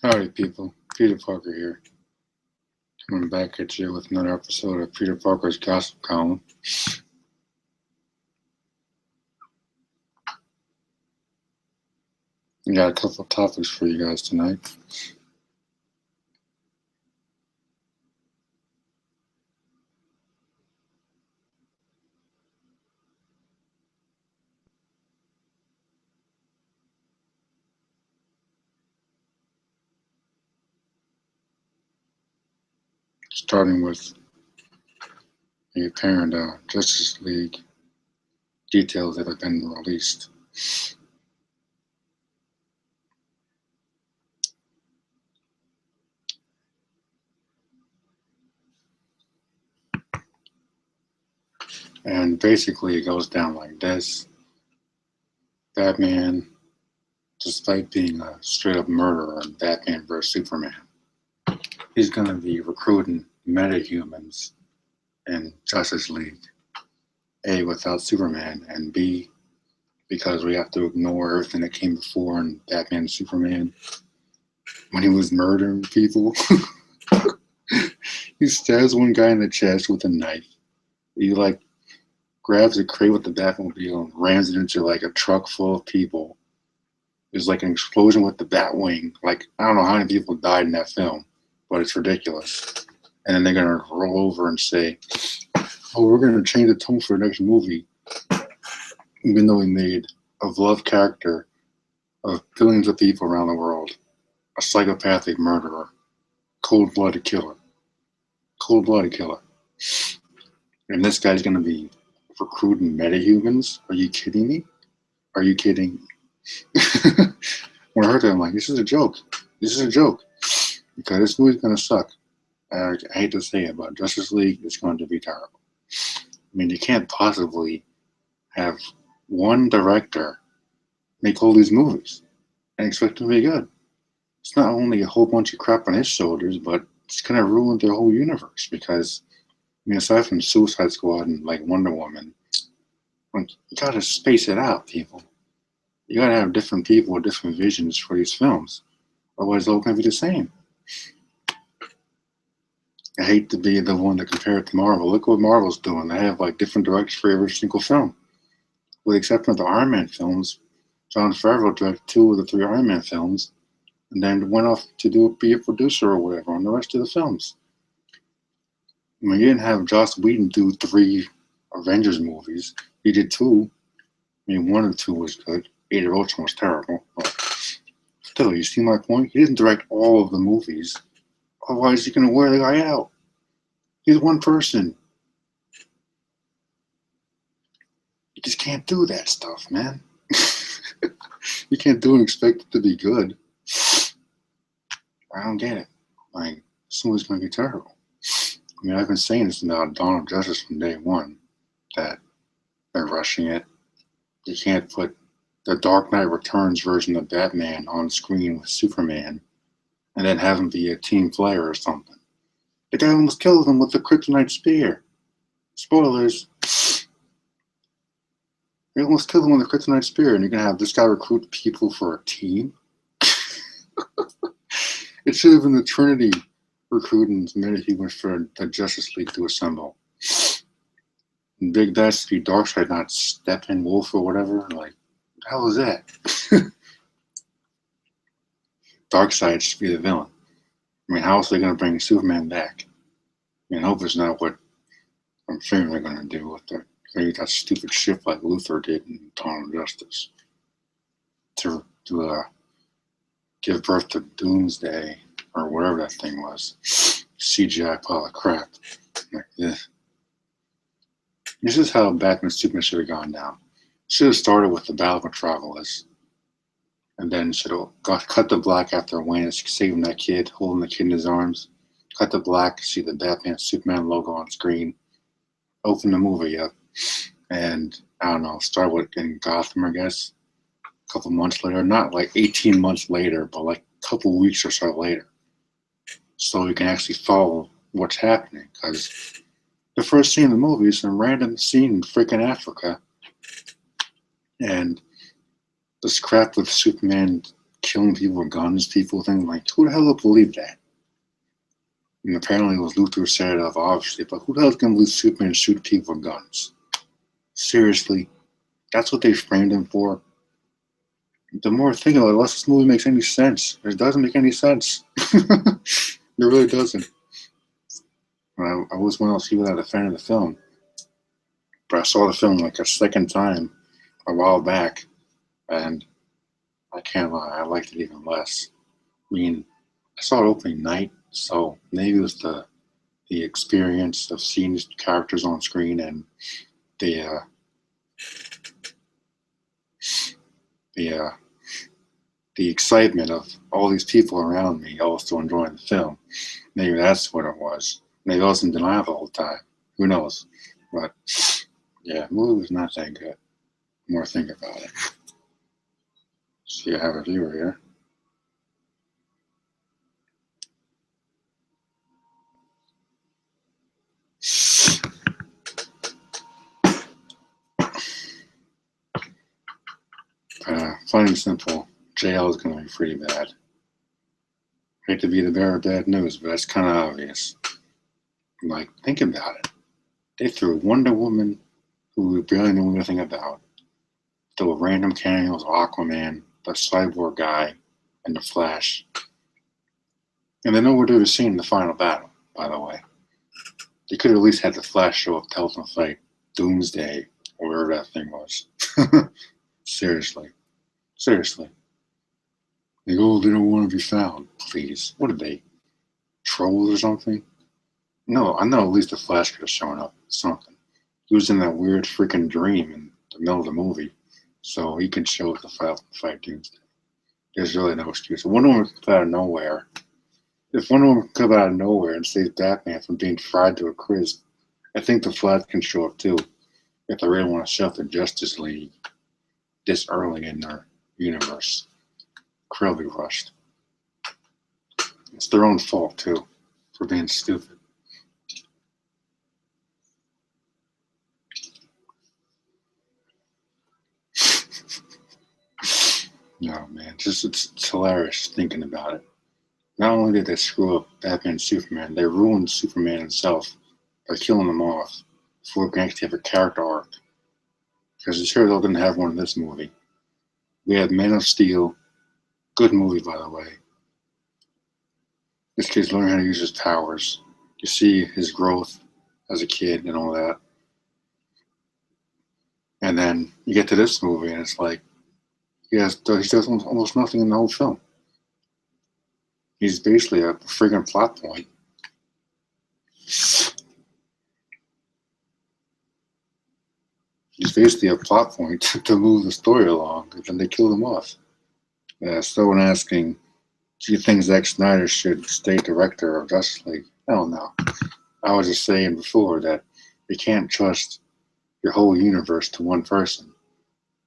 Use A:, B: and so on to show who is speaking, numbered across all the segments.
A: Howdy people, Peter Parker here, coming back at you with another episode of Peter Parker's Gossip Column. We got a couple of topics for you guys tonight. Starting with the apparent Justice League details that have been released. And basically it goes down like this. Batman, despite being a straight up murderer in Batman vs. Superman, he's going to be recruiting metahumans in Justice League. A, without Superman, and B, because we have to ignore everything that came before in Batman and Superman. When he was murdering people, he stabs one guy in the chest with a knife. He grabs a crate with the Batmobile and rams it into a truck full of people. There's an explosion with the Batwing. I don't know how many people died in that film, but it's ridiculous. And then they're gonna roll over and say, "Oh, we're gonna change the tone for the next movie," even though we made a beloved character of billions of people around the world a psychopathic murderer, cold-blooded killer. And this guy's gonna be recruiting metahumans? Are you kidding me? When I heard that, I'm like, this is a joke. Because this movie's gonna suck. I hate to say it, but Justice League is going to be terrible. I mean, you can't possibly have one director make all these movies and expect them to be good. It's not only a whole bunch of crap on his shoulders, but it's going to ruin their whole universe because, aside from Suicide Squad and Wonder Woman, you got to space it out, people. You got to have different people with different visions for these films. Otherwise, they're all going to be the same. I hate to be the one to compare it to Marvel. Look what Marvel's doing. They have different directors for every single film. With the exception of the Iron Man films, Jon Favreau directed 2 of the 3 Iron Man films, and then went off to be a producer or whatever on the rest of the films. I mean, you didn't have Joss Whedon do 3 Avengers movies. He did 2. I mean, 1 of 2 was good. Age of Ultron was terrible. But still, you see my point? He didn't direct all of the movies. Otherwise, you're going to wear the guy out. He's one person. You just can't do that stuff, man. You can't do it and expect it to be good. I don't get it. This movie's going to be terrible. I mean, I've been saying this about Dawn of Justice from day one, that they're rushing it. You can't put the Dark Knight Returns version of Batman on screen with Superman and then have him be a team player or something. The guy almost killed him with the kryptonite spear. Spoilers. He almost killed him with the kryptonite spear, and you're going to have this guy recruit people for a team? It should have been the Trinity recruiting metahumans for the Justice League to assemble. And Big Dash to be Darkseid, not Steppenwolf or whatever. What the hell is that? Darkseid should be the villain. I mean, how else are they going to bring Superman back? I mean, I hope it's not what I'm figuring they're going to do with that stupid ship like Luthor did in Dawn of Justice. To give birth to Doomsday, or whatever that thing was. CGI pile of crap. This is how Batman Superman should have gone down. Should have started with the Battle of Metropolis. And then should have cut to black after Wayne saving that kid, holding the kid in his arms. Cut to black, see the Batman Superman logo on screen. Open the movie up. And, I don't know, start with in Gotham, I guess. A couple months later. Not 18 months later, but a couple weeks or so later. So you can actually follow what's happening. Because the first scene in the movie is a random scene in freaking Africa. And this crap with Superman killing people with guns, people think like, who the hell would believe that? And apparently it was Luther said of obviously, but who the hell can believe Superman shoot people with guns? Seriously? That's what they framed him for? The more I think about it, the less this movie makes any sense. It doesn't make any sense. It really doesn't. I was one of those people that defended the film. But I saw the film like a second time a while back, and I can't lie, I liked it even less. I mean, I saw it opening night, so maybe it was the experience of seeing these characters on screen and the the excitement of all these people around me also enjoying the film. Maybe that's what it was. Maybe I was in denial the whole time. Who knows? But yeah, the movie was not that good. The more I think about it. See, I have a viewer here. Plain and simple, JL is going to be pretty bad. Hate to be the bearer of bad news, but that's kind of obvious. Like, think about it. They threw Wonder Woman, who we barely knew anything about, threw random cameos of Aquaman, the Cyborg guy, and the Flash. And they know what they were seeing in the final battle, by the way. They could have at least had the Flash show up, tell them to fight Doomsday, or whatever that thing was. Seriously. Seriously. They go, they don't want to be found, please. What are they? Trolls or something? No, I know at least the Flash could have shown up. Something. He was in that weird freaking dream in the middle of the movie, so he can show up to fight Doomsday. There's really no excuse. Wonder Woman could come out of nowhere. If Wonder Woman could come out of nowhere and save Batman from being fried to a crisp, I think the Flash can show up too, if they really want to shut the Justice League this early in their universe. Incredibly rushed. It's their own fault too, for being stupid. No, man, it's hilarious thinking about it. Not only did they screw up Batman and Superman, they ruined Superman himself by killing him off before we can actually have a character arc. Because you sure they didn't have one in this movie. We had Man of Steel, good movie by the way. This kid's learning how to use his powers. You see his growth as a kid and all that. And then you get to this movie and it's like, he does almost nothing in the whole film. He's basically a friggin' plot point. He's basically a plot point to move the story along, and then they kill him off. Someone asking, do you think Zack Snyder should stay director of Justice League? Hell no. I was just saying before that you can't trust your whole universe to one person.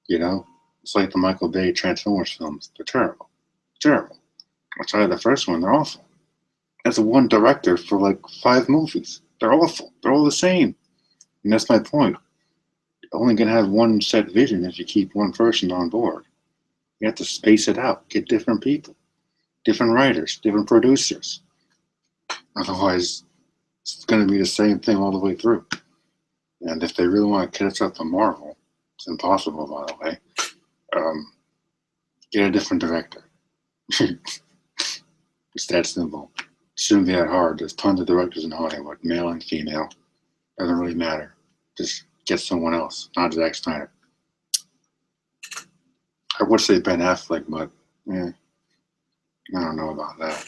A: You know? It's like the Michael Bay Transformers films. They're terrible. Terrible. Outside the first one, they're awful. That's one director for like 5 movies. They're awful. They're all the same. And that's my point. You're only going to have one set vision if you keep one person on board. You have to space it out. Get different people. Different writers. Different producers. Otherwise, it's going to be the same thing all the way through. And if they really want to catch up to Marvel, it's impossible, by the way, get a different director. It's that simple. It shouldn't be that hard. There's tons of directors in Hollywood, male and female. Doesn't really matter. Just get someone else, not Zack Snyder. I would say Ben Affleck, but I don't know about that.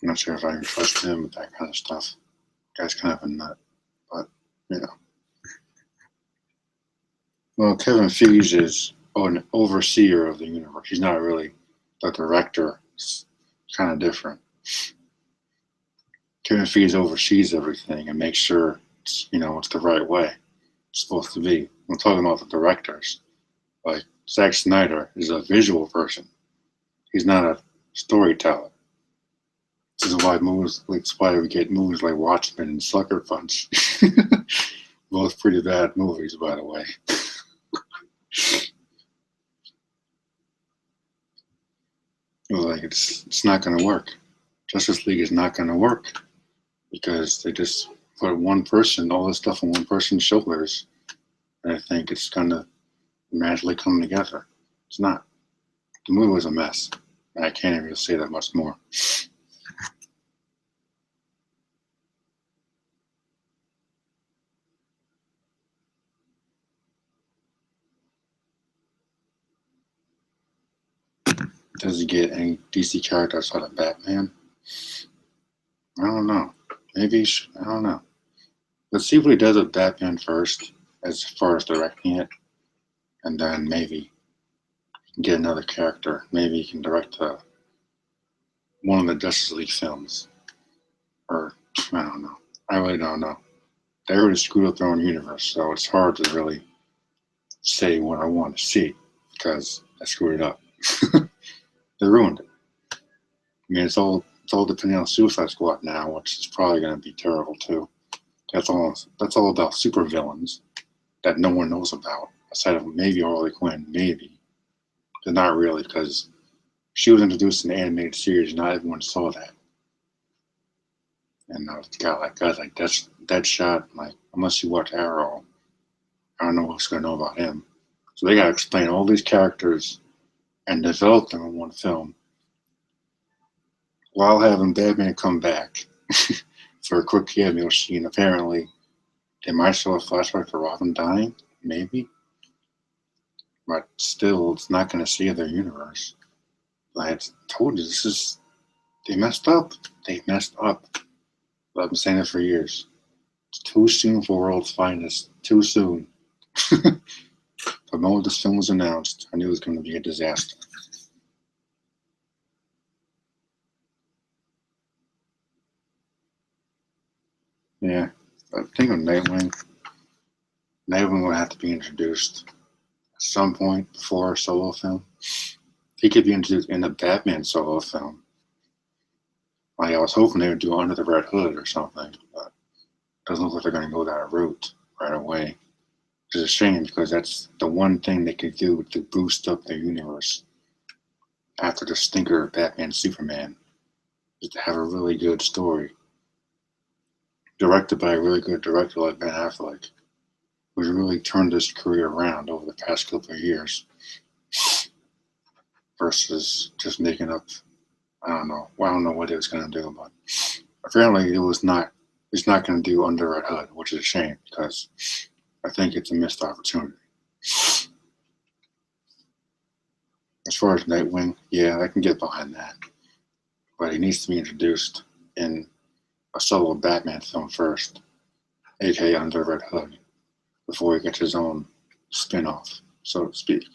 A: I'm not sure if I can trust him with that kind of stuff. The guy's kind of a nut, but you know. Well, Kevin Feige is an overseer of the universe. He's not really the director. It's kind of different. Kevin Feige oversees everything and makes sure it's the right way it's supposed to be. I'm talking about the directors. Like Zack Snyder is a visual person. He's not a storyteller. This is why we get movies like Watchmen and Sucker Punch. Both pretty bad movies, by the way. It was like it's not going to work. Justice League is not going to work because they just put one person, all this stuff on one person's shoulders, and I think it's going to magically come together. It's not. The movie was a mess, and I can't even say that much more. Does he get any DC characters out of Batman? I don't know. Maybe I don't know. Let's see what he does with Batman first, as far as directing it, and then maybe he can get another character. Maybe he can direct one of the Justice League films, or I don't know. I really don't know. They already screwed up their own universe, so it's hard to really say what I want to see because I screwed it up. They ruined it. I mean, it's all depending on Suicide Squad now, which is probably going to be terrible too. That's all about supervillains that no one knows about, aside of maybe Harley Quinn, maybe, but not really because she was introduced in the animated series. Not everyone saw that, and it's got like guys like Deadshot. Like unless you watch Arrow, I don't know what's going to know about him. So they got to explain all these characters and develop them in one film, while having Batman come back for a quick cameo scene. Apparently, they might show a flashback to Robin dying, maybe, but still, it's not going to save their universe. Like I told you, they messed up. They messed up. But I've been saying it for years. It's too soon for World's Finest. Too soon. The moment this film was announced, I knew it was going to be a disaster. Yeah, I think of Nightwing. Nightwing would have to be introduced at some point before a solo film. He could be introduced in a Batman solo film. Like I was hoping they would do Under the Red Hood or something, but it doesn't look like they're going to go that route right away. Which is a shame because that's the one thing they could do to boost up their universe after the stinker of Batman Superman is to have a really good story directed by a really good director like Ben Affleck, who's really turned his career around over the past couple of years versus just making up. I don't know. Well, I don't know what he was going to do, but apparently he's not going to do Under Red Hood, which is a shame because I think it's a missed opportunity. As far as Nightwing, yeah, I can get behind that. But he needs to be introduced in a solo Batman film first, aka Under Red Hood, before he gets his own spin-off, so to speak.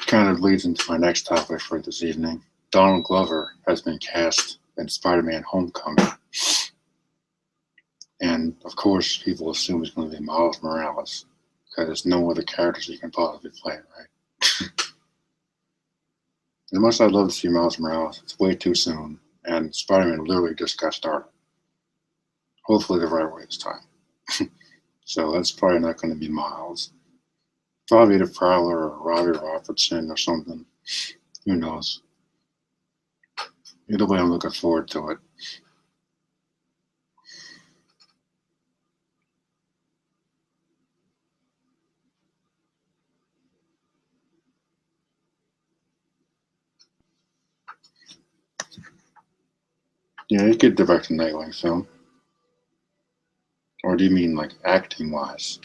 A: Kind of leads into my next topic for this evening. Donald Glover has been cast in Spider-Man Homecoming. And of course, people assume he's going to be Miles Morales, because there's no other characters he can possibly play, right? As much as I'd love to see Miles Morales, it's way too soon, and Spider-Man literally just got started. Hopefully the right way this time. So that's probably not going to be Miles. Probably the Prowler or Robbie Robertson or something. Who knows? Either way, I'm looking forward to it. Yeah, he could direct a Nightwing film. Or do you mean like acting wise?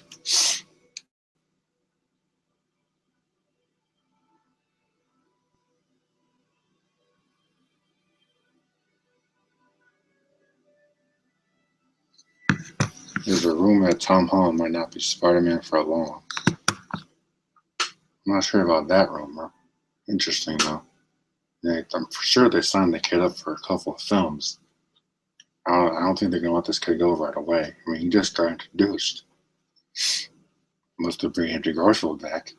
A: There's a rumor that Tom Holland might not be Spider-Man for long. I'm not sure about that rumor. Interesting though. Yeah, I'm for sure they signed the kid up for a couple of films. I don't think they're gonna let this kid go right away. I mean, he just got introduced. Must have bring Andrew Garfield back.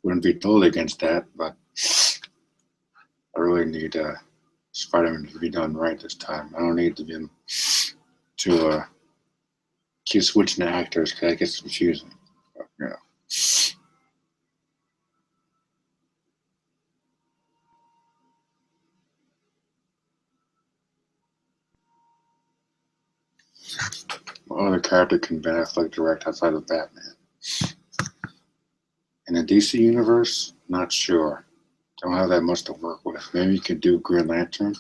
A: Wouldn't be totally against that, but I really need Spider-Man to be done right this time. I don't need to keep switching to actors because that gets confusing. But, What other character can Ben Affleck direct outside of Batman? In the DC universe, not sure. Don't have that much to work with. Maybe you could do Green Lantern.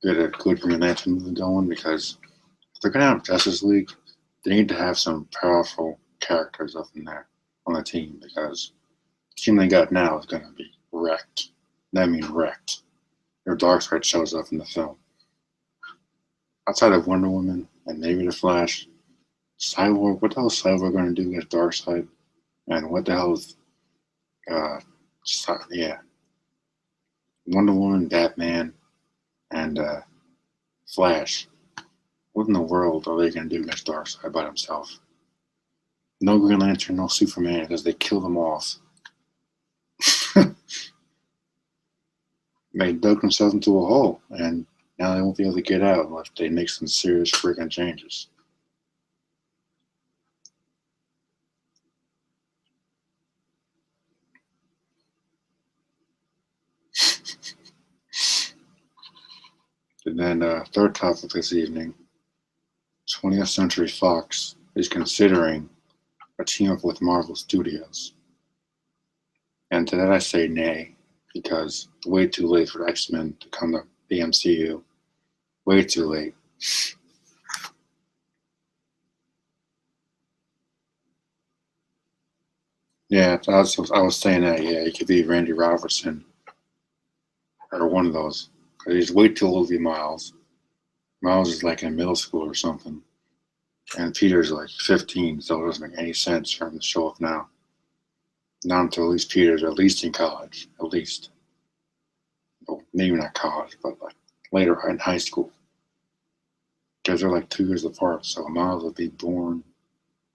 A: Get a good Green Lantern movie going, because if they're gonna have Justice League, they need to have some powerful characters up in there on the team, because the team they got now is gonna be wrecked. I mean wrecked. Their Darkseid shows up in the film. Outside of Wonder Woman and maybe the Flash, Cyborg, what the hell is Cyborg gonna do against Darkseid? And what the hell is yeah, Wonder Woman, Batman, and Flash. What in the world are they going to do against Darkseid by himself? No Green Lantern, no Superman, because they killed them off. They dug themselves into a hole, and now they won't be able to get out unless they make some serious freaking changes. And then third topic this evening, 20th Century Fox is considering a team up with Marvel Studios. And to that I say nay, because it's way too late for X-Men to come to the MCU. Way too late. Yeah, I was saying that, yeah, it could be Randy Robertson or one of those. Because he's way too old to be Miles. Miles is like in middle school or something. And Peter's like 15, so it doesn't make any sense for him to show up now. Not until at least Peter's at least in college, at least. Well, maybe not college, but like later in high school. Because they're like 2 years apart, so Miles will be born.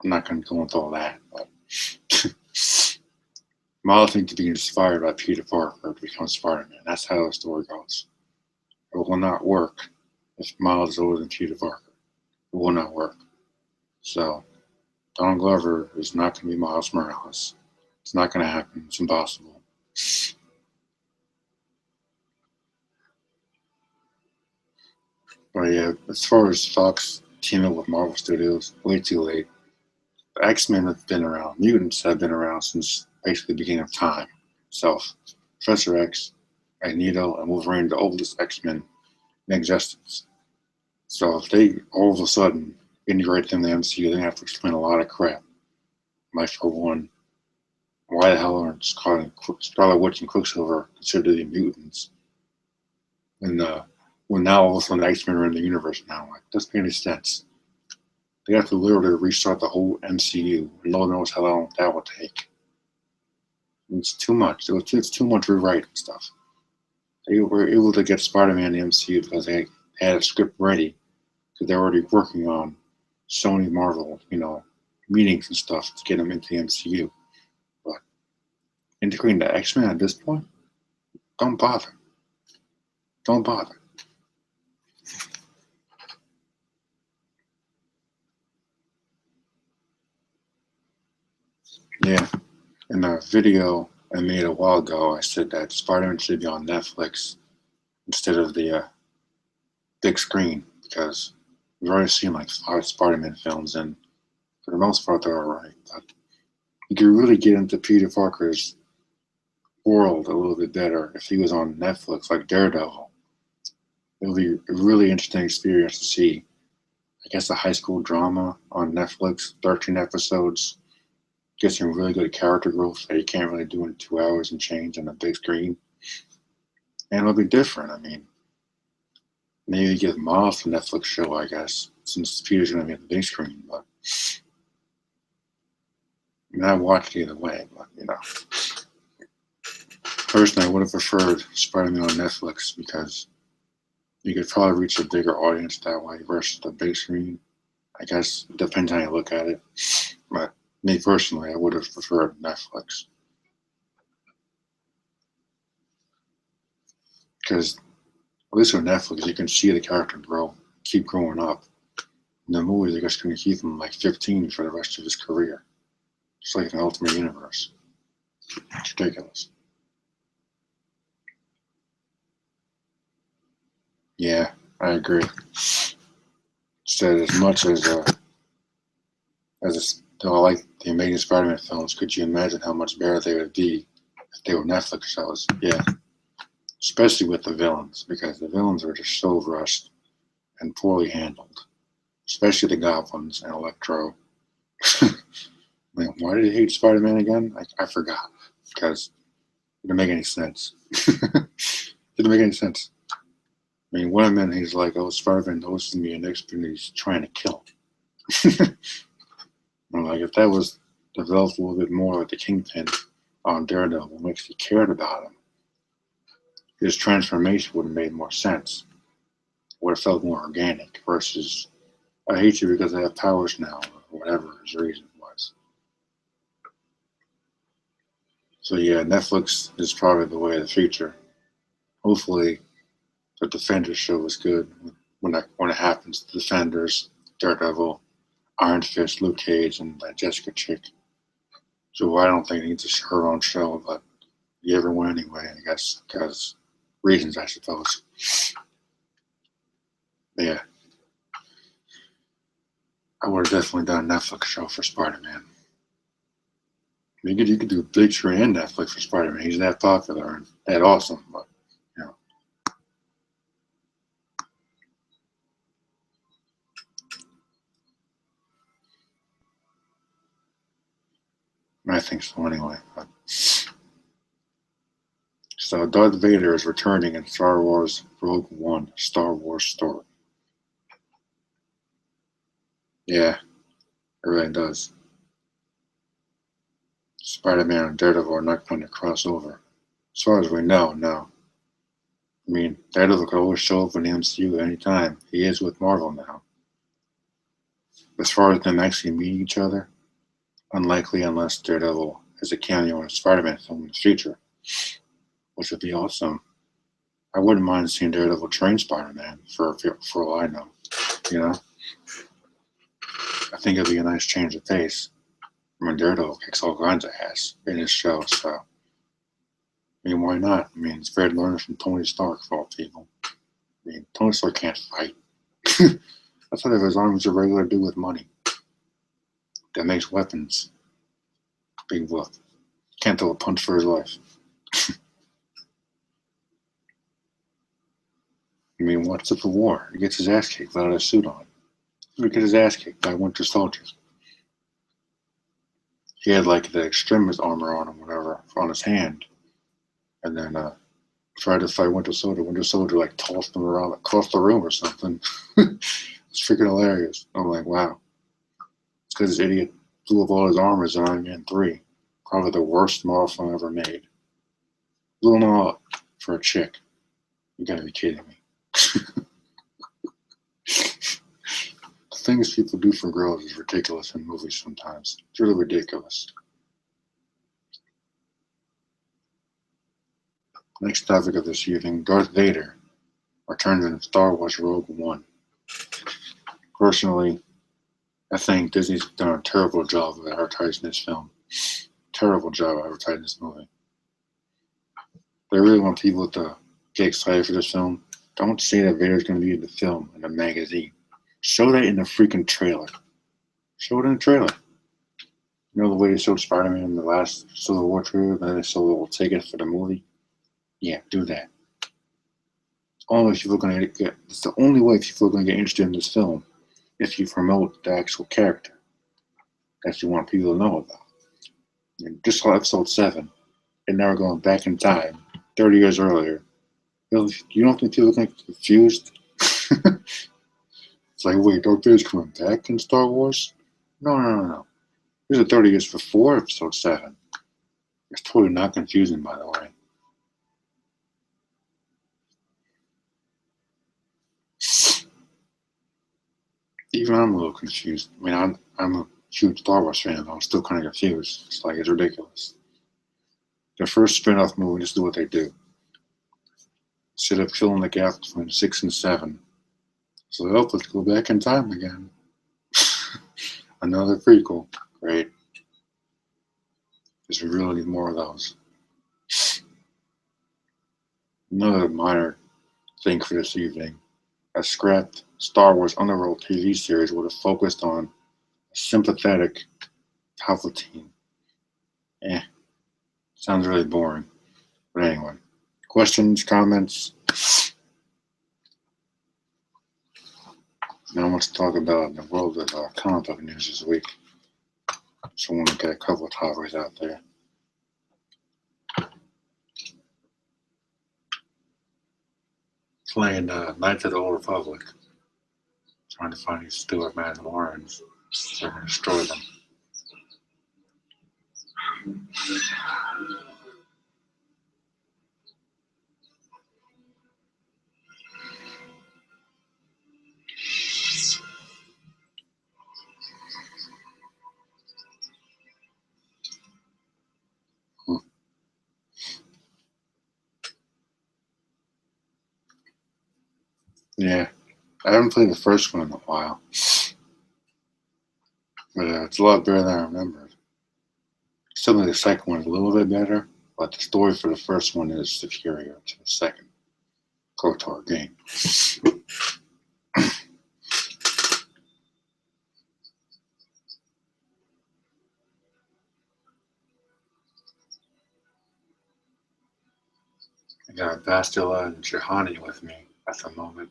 A: I'm not going to go into all that, but Miles needs to be inspired by Peter Parker to become Spider-Man. That's how the story goes. It will not work if Miles is older than Peter Parker. It will not work. So, Donald Glover is not going to be Miles Morales. It's not going to happen. It's impossible. But yeah, as far as Fox teaming up with Marvel Studios, way too late. The X-Men have been around. Mutants have been around since basically the beginning of time. So, Professor X, Magneto, and Wolverine, the oldest X-Men in existence. So if they all of a sudden integrate them in the MCU, they have to explain a lot of crap. Like for one, why the hell aren't Scarlet Witch and Quicksilver considered to be mutants? And when now all of a sudden the X-Men are in the universe now, like doesn't make any sense. They have to literally restart the whole MCU, and no one knows how long that will take. It's too much. It's too much rewriting stuff. They were able to get Spider-Man in the MCU because they had a script ready, because they're already working on Sony Marvel, meetings and stuff to get them into the MCU. But integrating the X-Men at this point, don't bother. Don't bother. Yeah, in a video I made a while ago, I said that Spider-Man should be on Netflix instead of the big screen, because we've already seen like 5 Spider-Man films, and for the most part they're alright. But you could really get into Peter Parker's world a little bit better if he was on Netflix, like Daredevil. It would be a really interesting experience to see, I guess, a high school drama on Netflix, 13 episodes, get some really good character growth that you can't really do in 2 hours and change on a big screen. And it'll be different. I mean, maybe give Miles a Netflix show, I guess, since Peter's going to be on the big screen. But I mean, I watched either way, but personally, I would have preferred Spider-Man on Netflix, because you could probably reach a bigger audience that way versus the big screen. I guess it depends how you look at it. But me personally, I would have preferred Netflix. Because at least with Netflix, you can see the character keep growing up. In the movies, they're just going to keep him like 15 for the rest of his career. Just like an Ultimate Universe. It's ridiculous. Yeah, I agree. said though I like the Amazing Spider-Man films, could you imagine how much better they would be if they were Netflix shows? Yeah, especially with the villains, because the villains are just so rushed and poorly handled, especially the Goblins and Electro. I mean, why did he hate Spider-Man again? I forgot, because it didn't make any sense. Didn't make any sense. I mean, one minute he's like, "Oh, Spider-Man notices me," and next minute he's trying to kill him. I'm like, if that was developed a little bit more like the Kingpin on Daredevil, makes you cared about him, his transformation would have made more sense. Would have felt more organic versus, I hate you because I have powers now, or whatever his reason was. So yeah, Netflix is probably the way of the future. Hopefully, the Defenders show is good when it happens. The Defenders, Daredevil, Iron Fist, Luke Cage, and that Jessica chick. So I don't think it needs her own show, but you ever win anyway, I guess, because reasons, I suppose. Yeah, I would have definitely done a Netflix show for Spider-Man. You could do Big Tree and Netflix for Spider-Man. He's that popular and that awesome, but you know. I think so anyway. But. So Darth Vader is returning in Star Wars Rogue One, Star Wars story. Yeah, it really does. Spider-Man and Daredevil are not going to cross over. As far as we know, no. I mean, Daredevil could always show up in the MCU anytime. He is with Marvel now. As far as them actually meeting each other, unlikely unless Daredevil has a cameo in a Spider-Man film in the future, which would be awesome. I wouldn't mind seeing Daredevil train Spider-Man for all I know. You know, I think it'd be a nice change of pace. I mean, Daredevil kicks all kinds of ass in his show, so I mean, why not? I mean, it's very learning from Tony Stark, of all people. I mean, Tony Stark can't fight. I thought if his arm was a regular dude with money that makes weapons, big whoop. Can't throw a punch for his life. I mean, what's up for war? He gets his ass kicked without a suit on. He gets his ass kicked by Winter Soldiers. He had like the extremist armor on him, whatever, on his hand, and then tried to fight Winter Soldier. Winter Soldier like tossed him around across the room or something. It's freaking hilarious. I'm like, wow. It's because this idiot blew up all his armors in Iron Man 3. Probably the worst Marvel film ever made. Blew them all up for a chick. You gotta be kidding me. The things people do for girls is ridiculous in movies sometimes. It's really ridiculous. Next topic of this evening, Darth Vader returns in Star Wars Rogue One. Personally, I think Disney's done a terrible job of advertising this film. Terrible job of advertising this movie. They really want people to get excited for this film. Don't say that Vader's going to be in the film in the magazine. Show that in the freaking trailer. Show it in the trailer. You know the way they showed Spider-Man in the last Civil War trailer, and then they showed a little ticket for the movie? Yeah, do that. It's the only way people are going to get interested in this film if you promote the actual character that you want people to know about. And just like episode 7, and now we're going back in time, 30 years earlier. You don't think people are going to get confused? It's like, wait, Darth Vader's coming back in Star Wars? No. This is 30 years before episode 7. It's totally not confusing, by the way. Even I'm a little confused. I mean, I'm a huge Star Wars fan, but I'm still kind of confused. It's like, it's ridiculous. Their first spin-off movie, this is what they do. Instead of filling the gap between 6 and 7, so let's go back in time again. Another prequel. Great. Because we really need more of those. Another minor thing for this evening. A scrapped Star Wars Underworld TV series would have focused on a sympathetic Palpatine. Eh, sounds really boring. But anyway, questions, comments? Now let's talk about the world of comic book news this week. So I want to get a couple of topics out there. Playing Knights of the Old Republic. Trying to find these stupid Mandalorians. So we're going to destroy them. Yeah, I haven't played the first one in a while. But it's a lot better than I remembered. Certainly the second one is a little bit better, but the story for the first one is superior to the second KOTOR game. I got Bastila and Juhani with me at the moment.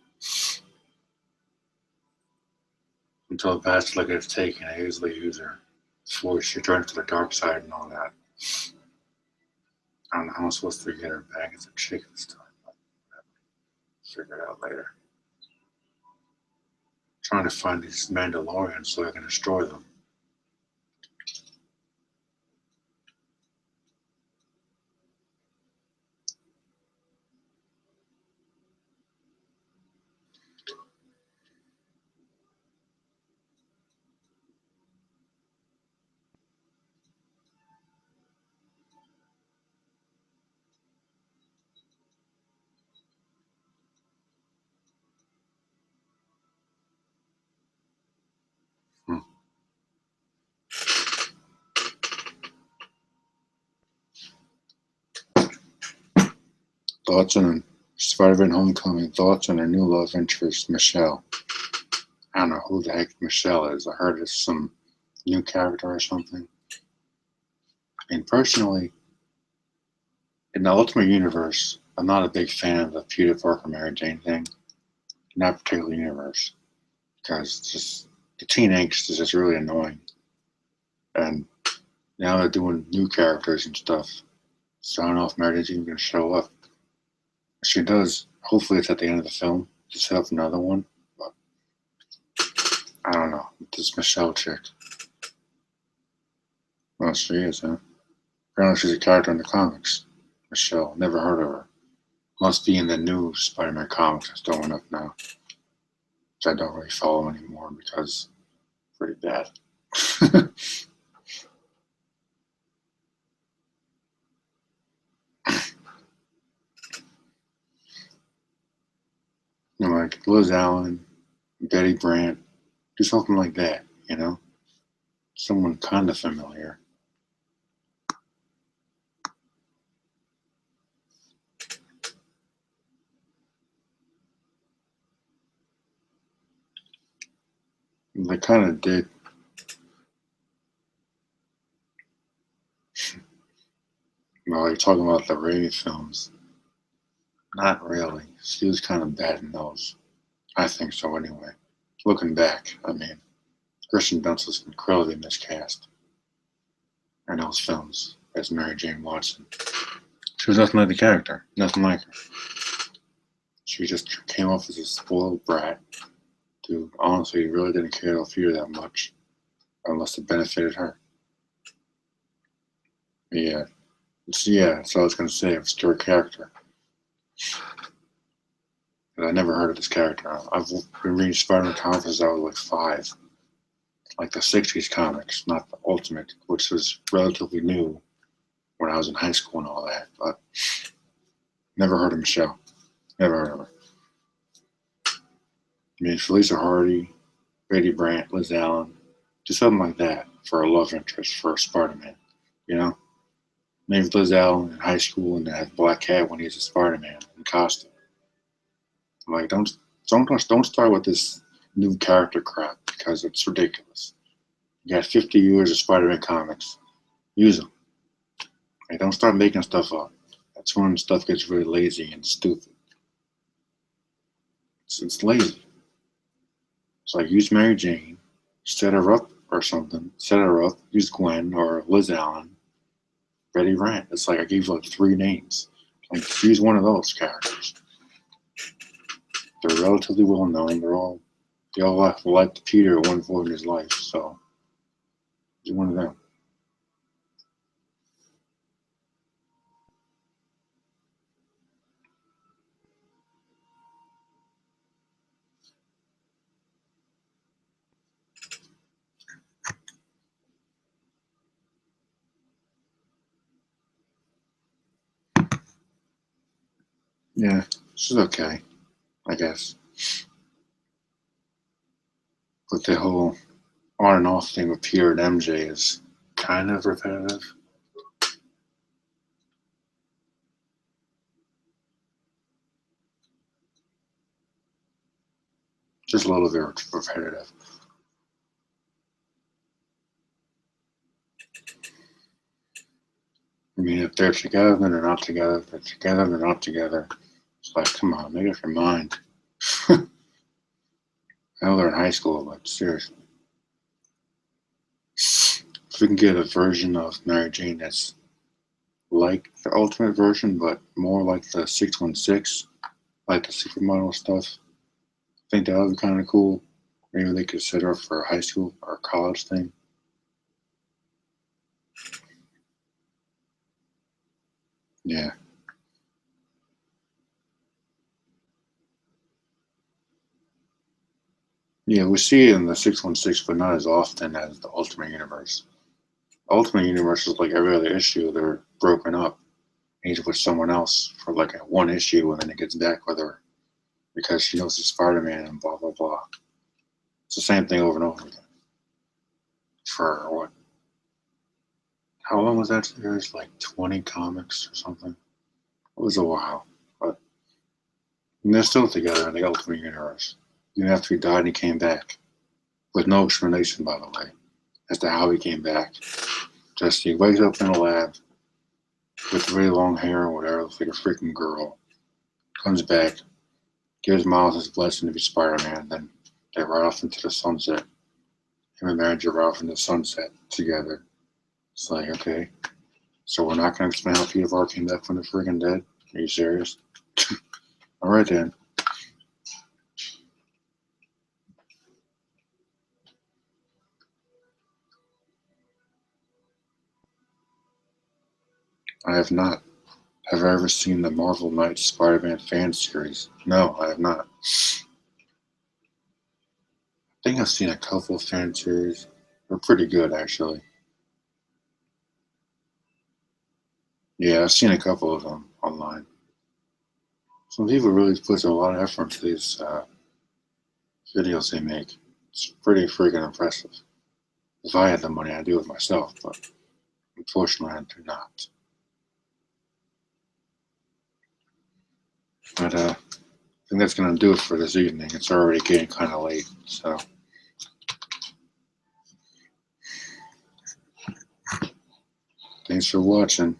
A: Until Bastila gets taken, I usually use her before she turns to the dark side and all that. I don't know how I'm supposed to get her back as a chick this time, but figure it out later. Trying to find these Mandalorians so I can destroy them. Thoughts on Spider-Man Homecoming, thoughts on her new love interest, Michelle. I don't know who the heck Michelle is. I heard it's some new character or something. And personally, in the Ultimate Universe, I'm not a big fan of the Peter Parker Mary Jane thing. In that particular universe. Because just the teen angst is just really annoying. And now they're doing new characters and stuff. So I don't know if Mary Jane's even going to show up. If she does, hopefully it's at the end of the film to set up another one. But I don't know. This Michelle chick. Well, she is, huh? Apparently she's a character in the comics. Michelle. Never heard of her. Must be in the new Spider-Man comics that's going up now. Which I don't really follow anymore because it's pretty bad. You know, like Liz Allen, Betty Brant, do something like that, you know? Someone kind of familiar. They kind of did. Well, you're talking about the Ray films. Not really. She was kind of bad in those. I think so, anyway. Looking back, I mean, Kristen Dunst was incredibly miscast in those films as Mary Jane Watson. She was nothing like the character. Nothing like her. She just came off as a spoiled brat who honestly really didn't care about Peter that much unless it benefited her. Yeah. So I was going to say, it's her character. But I never heard of this character. I've been reading Spider-Man comics since I was like 5. Like the 60s comics, not the Ultimate, which was relatively new when I was in high school and all that. But never heard of Michelle. Never heard of her. I mean, Felicia Hardy, Betty Brant, Liz Allen, just something like that for a love interest for Spider-Man, you know? Maybe Liz Allen in high school and have Black Cat when he's a Spider-Man in costume. I'm like, don't Don't start with this new character crap because it's ridiculous. You got 50 years of Spider-Man comics. Use them. Like, don't start making stuff up. That's when stuff gets really lazy and stupid. It's lazy. It's like use Mary Jane, set her up or something. Set her up. Use Gwen or Liz Allen, Betty Rant. It's like I gave you like 3 names. Like use one of those characters. They're relatively well known. They all liked Peter at one point in his life. So do one of them. Yeah, she's okay, I guess. But the whole on and off thing with Peter and MJ is kind of repetitive. Just a little bit repetitive. I mean, if they're together, then they're not together. If they're together, they're not together. It's like, come on, make up your mind. I know they're in high school, but seriously. If we can get a version of Mary Jane that's like the Ultimate version, but more like the 616, like the supermodel stuff, I think that would be kind of cool. Maybe they could set her up for a high school or college thing. Yeah. Yeah, we see it in the 616, but not as often as the Ultimate Universe. Ultimate Universe is like every other issue, they're broken up. He's with someone else for like a 1 issue, and then he gets back with her because she knows he's Spider-Man and blah, blah, blah. It's the same thing over and over again. For what? How long was that series? Like 20 comics or something? It was a while. But and they're still together in the Ultimate Universe. Even after he died and he came back. With no explanation, by the way, as to how he came back. Just he wakes up in a lab with really long hair or whatever, looks like a freaking girl. Comes back, gives Miles his blessing to be Spider-Man, then they ride off into the sunset. Him and Mary ride off into the sunset together. It's like, okay, so we're not going to explain how Peter Parker came back from the freaking dead? Are you serious? Alright then. I have not. Have I ever seen the Marvel Knights Spider-Man fan series? No, I have not. I think I've seen a couple of fan series. They're pretty good, actually. Yeah, I've seen a couple of them online. Some people really put a lot of effort into these videos they make. It's pretty freaking impressive. If I had the money, I'd do it myself, but unfortunately, I do not. But I think that's going to do it for this evening. It's already getting kind of late, so. Thanks for watching.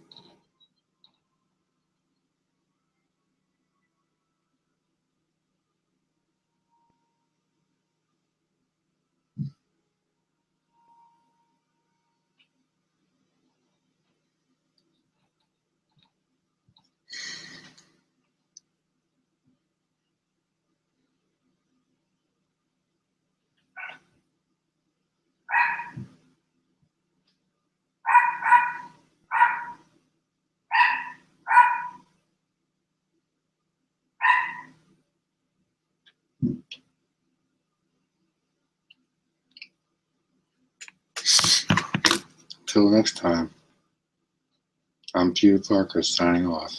A: Till next time, I'm Peter Parker signing off.